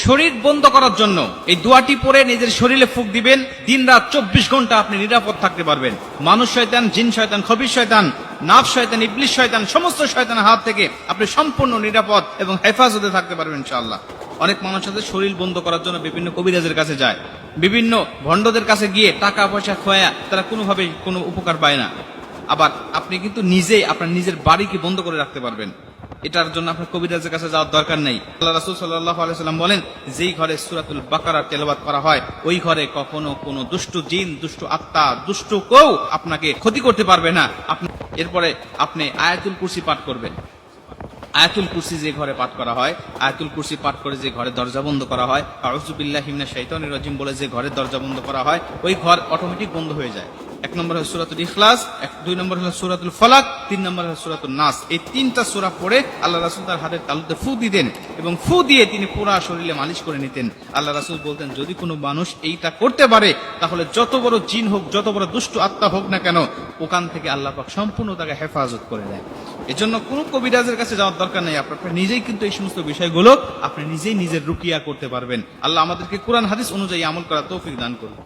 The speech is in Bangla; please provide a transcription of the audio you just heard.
শরীর বন্ধ করার জন্য এই দোয়াটি পড়ে নিজের শরীরে ফুঁক দিবেন। দিন রাত 24 ঘন্টা আপনি নিরাপদ থাকতে পারবেন। মানুষ শয়তান, জিন শয়তান, খবিশ শয়তান, নাফ শয়তান, ইবলিশ শয়তান, সমস্ত শয়তানের হাত থেকে আপনি সম্পূর্ণ নিরাপদ এবং হেফাজতে থাকতে পারবেন ইনশাআল্লাহ। অনেক মানুষ আছে শরীর বন্ধ করার জন্য বিভিন্ন কবিরাজের কাছে যায়, বিভিন্ন ভণ্ডদের কাছে গিয়ে টাকা পয়সা খোয়া তারা কোনোভাবে কোনো উপকার পায় না। আবার আপনি কিন্তু নিজেই আপনার নিজের বাড়িকে বন্ধ করে রাখতে পারবেন। এটার জন্য আপনার কবিরাজের কাছে যাওয়ার দরকার নেই। আল্লাহ রাসূল সাল্লাল্লাহু আলাইহি সাল্লাম বলেন, যেই ঘরে সূরাতুল বাকারা তেলাওয়াত করা হয় ওই ঘরে কখনো কোনো দুষ্ট জিন, দুষ্ট আত্মা, দুষ্ট কেউ আপনাকে ক্ষতি করতে পারবে না। এরপরে আপনি আয়াতুল কুরসি পাঠ করবেন। আয়াতুল কুরসি যে ঘরে পাঠ করা হয়, আয়াতুল কুরসি পাঠ করে যে ঘরে দরজা বন্ধ করা হয়, আউযু বিল্লাহি মিনাশ শাইতানির রাজিম বলে যে ঘরে দরজা বন্ধ করা হয়, ওই ঘর অটোমেটিক বন্ধ হয়ে যায়। 1 নম্বর হলো সূরাতুল ইখলাস, 2 নম্বর হলো সূরাতুল ফালাক, 3 নম্বর হলো সূরাতুন নাস। এই 3টা সূরা পড়ে আল্লাহ রাসূল তার হাতের তালুতে ফু দিতেন এবং ফু দিয়ে তিনি পুরো শরীরে মালিশ করে নিতেন। আল্লাহ রাসূল বলতেন, যদি কোনো মানুষ এইটা করতে পারে তাহলে যত বড় জিন হোক, যত বড় দুষ্ট আত্মা হোক না কেন, ওখান থেকে আল্লাহ পাক সম্পূর্ণ তাকে হেফাজত করে দেয়। এজন্য কোনো কবিরাজের কাছে যাওয়ার দরকার নেই। আপনার নিজেই কিন্তু এই সমস্ত বিষয়গুলো আপনি নিজেই নিজের রুকিয়া করতে পারবেন। আল্লাহ আমাদেরকে কোরআন হাদিস অনুযায়ী আমল করার তৌফিক দান করুন।